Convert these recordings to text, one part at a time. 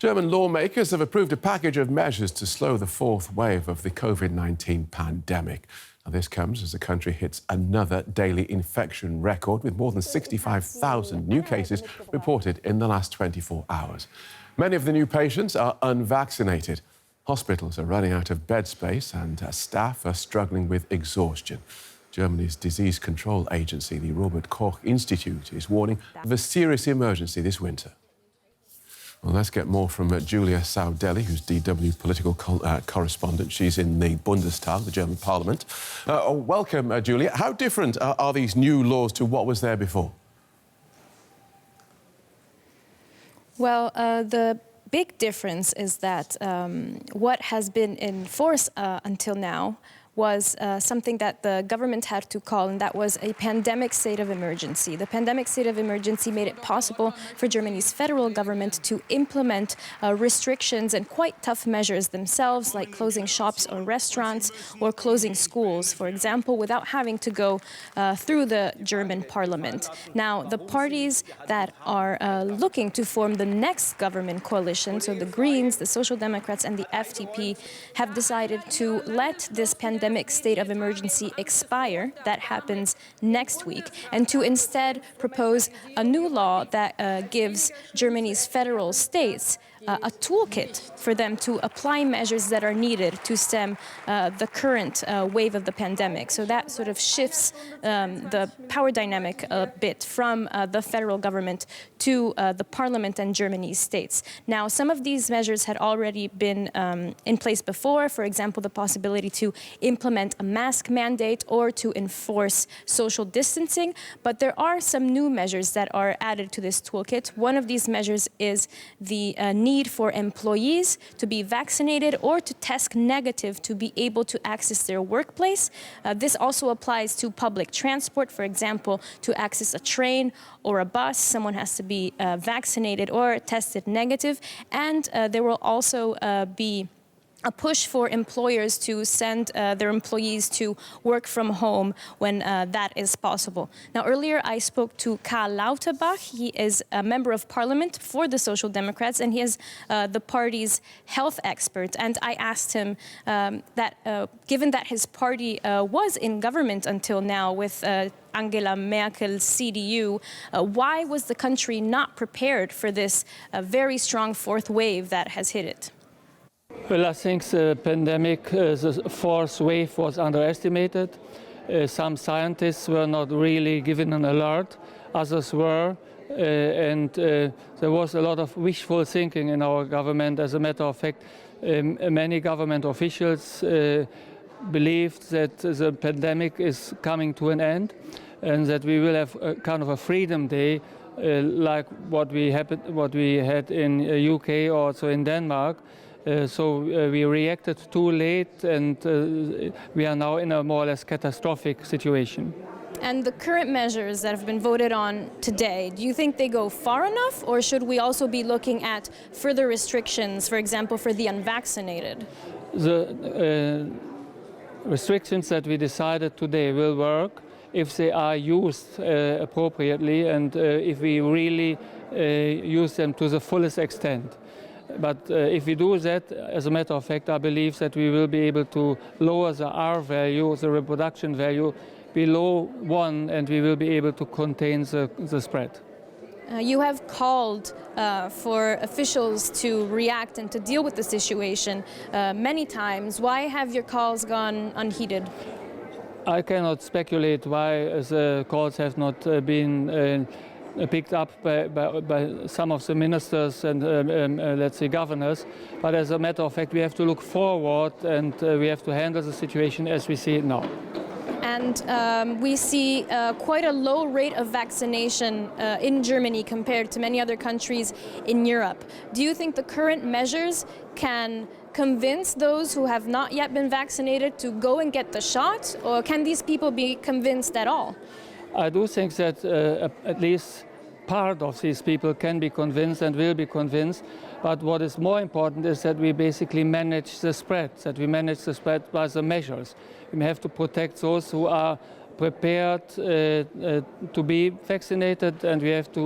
German lawmakers have approved a package of measures to slow the fourth wave of the COVID-19 pandemic. Now, this comes as the country hits another daily infection record with more than 65,000 new cases reported in the last 24 hours. Many of the new patients are unvaccinated. Hospitals are running out of bed space and staff are struggling with exhaustion. Germany's disease control agency, the Robert Koch Institute, is warning of a serious emergency this winter. Well, let's get more from Julia Saudelli, who's DW political correspondent. She's in the Bundestag, the German parliament. Welcome, Julia. How different are these new laws to what was there before? Well, the big difference is that what has been in force until now was something that the government had to call, and that was a pandemic state of emergency. The pandemic state of emergency made it possible for Germany's federal government to implement restrictions and quite tough measures themselves, like closing shops or restaurants or closing schools, for example, without having to go through the German parliament. Now, the parties that are looking to form the next government coalition, so the Greens, the Social Democrats and the FDP, have decided to let this pandemic state of emergency expire. That happens next week, and to instead propose a new law that gives Germany's federal states a toolkit for them to apply measures that are needed to stem the current wave of the pandemic. So that sort of shifts the power dynamic a bit from the federal government to the parliament and Germany's states. Now, some of these measures had already been in place before, for example, the possibility to implement a mask mandate or to enforce social distancing, but there are some new measures that are added to this toolkit. One of these measures is the need for employees to be vaccinated or to test negative to be able to access their workplace. This also applies to public transport. For example, to access a train or a bus, someone has to be vaccinated or tested negative. And there will also be a push for employers to send their employees to work from home when that is possible. Now, earlier I spoke to Karl Lauterbach. He is a member of parliament for the Social Democrats, and he is the party's health expert. And I asked him that given that his party was in government until now with Angela Merkel's CDU, why was the country not prepared for this very strong fourth wave that has hit it? Well, I think the pandemic, the fourth wave was underestimated. Some scientists were not really given an alert, others were, and there was a lot of wishful thinking in our government. As a matter of fact, many government officials believed that the pandemic is coming to an end and that we will have a kind of a freedom day like what we had in UK or also in Denmark. So we reacted too late, and we are now in a more or less catastrophic situation. And the current measures that have been voted on today, do you think they go far enough, or should we also be looking at further restrictions, for example, for the unvaccinated? The restrictions that we decided today will work if they are used appropriately and if we really use them to the fullest extent. But if we do that, as a matter of fact, I believe that we will be able to lower the R value, the reproduction value, below 1, and we will be able to contain the spread. You have called for officials to react and to deal with the situation many times. Why have your calls gone unheeded? I cannot speculate why the calls have not been picked up by some of the ministers and let's say governors, but as a matter of fact we have to look forward and we have to handle the situation as we see it now. And we see quite a low rate of vaccination in Germany compared to many other countries in Europe. Do you think the current measures can convince those who have not yet been vaccinated to go and get the shot, or can these people be convinced at all? I do think that at least part of these people can be convinced and will be convinced, but what is more important is that we basically manage the spread, by the measures. We have to protect those who are prepared to be vaccinated, and we have to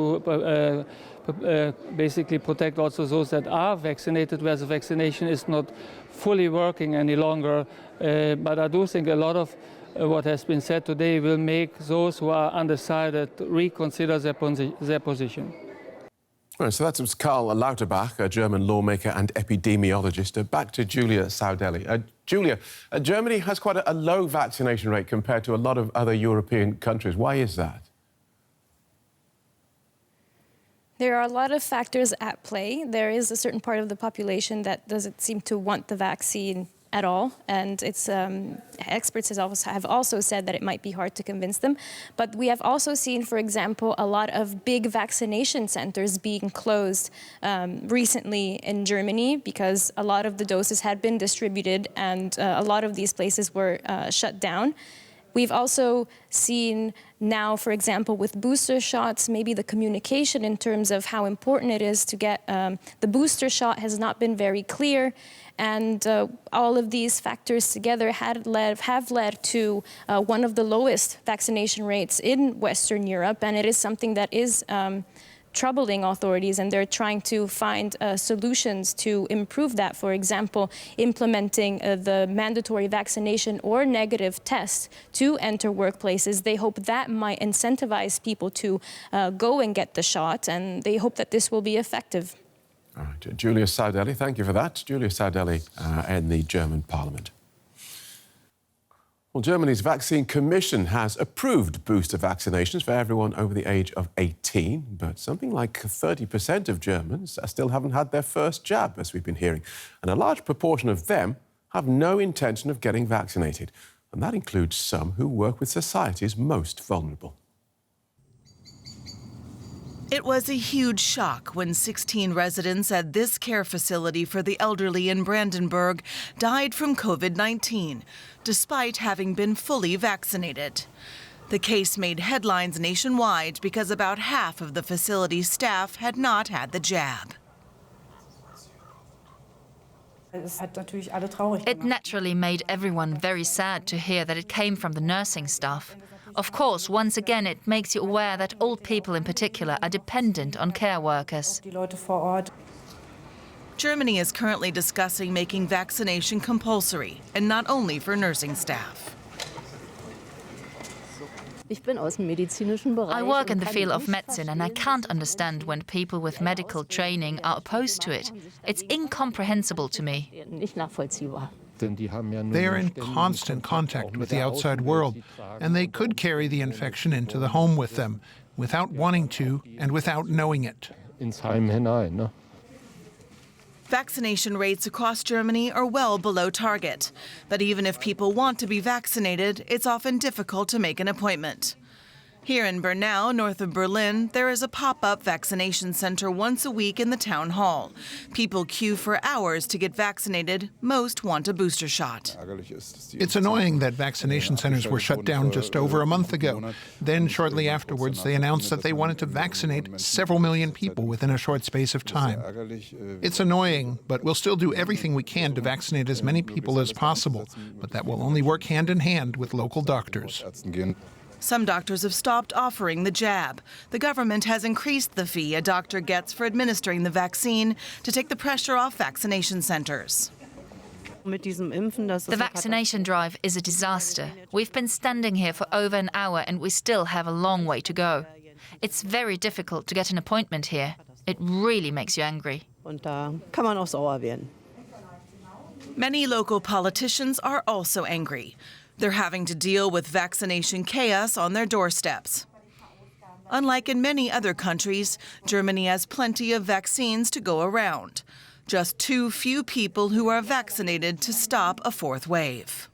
basically protect also those that are vaccinated, where the vaccination is not fully working any longer. But I do think a lot of what has been said today will make those who are undecided reconsider their position. Right, so that's Karl Lauterbach, a German lawmaker and epidemiologist. Back to Julia Saudelli. Julia, Germany has quite a low vaccination rate compared to a lot of other European countries. Why is that? There are a lot of factors at play. There is a certain part of the population that doesn't seem to want the vaccine at all, and it's experts have also said that it might be hard to convince them. But we have also seen, for example, a lot of big vaccination centers being closed recently in Germany because a lot of the doses had been distributed and a lot of these places were shut down. We've also seen now, for example, with booster shots, maybe the communication in terms of how important it is to get the booster shot has not been very clear. And all of these factors together have led to one of the lowest vaccination rates in Western Europe. And it is something that is troubling authorities, and they're trying to find solutions to improve that. For example, implementing the mandatory vaccination or negative tests to enter workplaces. They hope that might incentivize people to go and get the shot, and they hope that this will be effective. All right, Julia Saudelli, thank you for that. Julia Saudelli in the German Parliament. Well, Germany's Vaccine Commission has approved booster vaccinations for everyone over the age of 18, but something like 30% of Germans still haven't had their first jab, as we've been hearing. And a large proportion of them have no intention of getting vaccinated. And that includes some who work with society's most vulnerable. It was a huge shock when 16 residents at this care facility for the elderly in Brandenburg died from COVID-19, despite having been fully vaccinated. The case made headlines nationwide because about half of the facility's staff had not had the jab. It naturally made everyone very sad to hear that it came from the nursing staff. Of course, once again, it makes you aware that old people in particular are dependent on care workers. Germany is currently discussing making vaccination compulsory, and not only for nursing staff. I work in the field of medicine, and I can't understand when people with medical training are opposed to it. It's incomprehensible to me. They are in constant contact with the outside world, and they could carry the infection into the home with them, without wanting to and without knowing it. Vaccination rates across Germany are well below target. But even if people want to be vaccinated, it's often difficult to make an appointment. Here in Bernau, north of Berlin, there is a pop-up vaccination center once a week in the town hall. People queue for hours to get vaccinated. Most want a booster shot. It's annoying that vaccination centers were shut down just over a month ago. Then, shortly afterwards, they announced that they wanted to vaccinate several million people within a short space of time. It's annoying, but we'll still do everything we can to vaccinate as many people as possible. But that will only work hand in hand with local doctors. Some doctors have stopped offering the jab. The government has increased the fee a doctor gets for administering the vaccine to take the pressure off vaccination centers. The vaccination drive is a disaster. We've been standing here for over an hour and we still have a long way to go. It's very difficult to get an appointment here. It really makes you angry. Many local politicians are also angry. They're having to deal with vaccination chaos on their doorsteps. Unlike in many other countries, Germany has plenty of vaccines to go around. Just too few people who are vaccinated to stop a fourth wave.